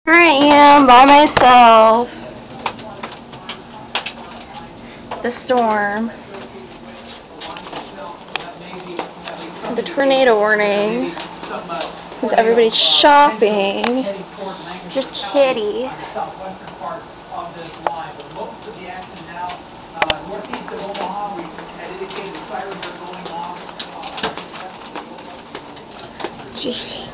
Here I am by myself. The storm. The tornado warning. Because everybody's shopping. Just kitty. Gee.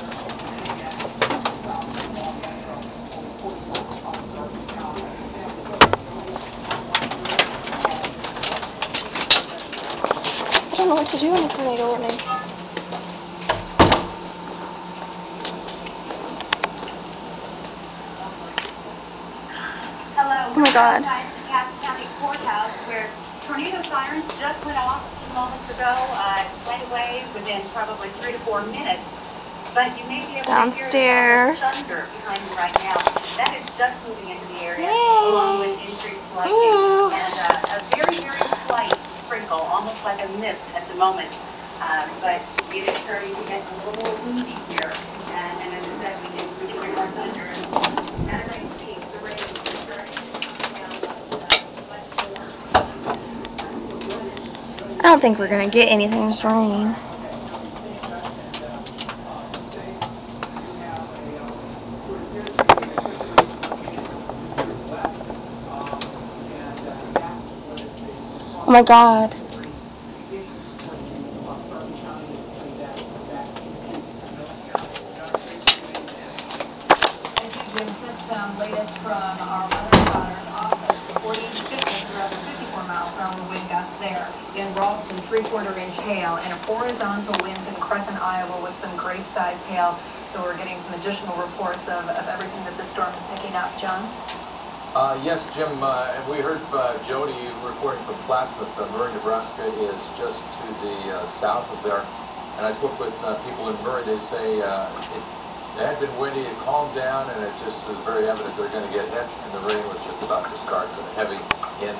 I don't know what to do in a tornado warning. Hello. Oh my God. Cass County Courthouse, where tornado sirens just went off a few moments ago. Went away within probably 3 to 4 minutes. But you may be able Downstairs. to hear the thunder behind you right now. That is just moving into the area, Yay. along with increased lightning and a very, very slight sprinkle, almost like a mist at the moment. But it is starting to get a little more windy here. And as I said, we can hear more thunder. And at a great speed, the rain is starting to come down much more. I don't think we're going to get anything this rain. Oh my God. Just latest from our weather spotters office, 40 to 50 throughout the 54 mile per hour wind gusts there. In Ralston, 3/4 inch hail and horizontal winds in Crescent, Iowa with some grape-sized hail. So we're getting some additional reports of everything that the storm is picking up. John? Yes, Jim, we heard Jody reporting from Plattsmouth. Murray, Nebraska is just to the south of there. And I spoke with people in Murray. They say it had been windy, it calmed down, and it just is very evident they're going to get hit, and the rain was just about to start with a heavy in.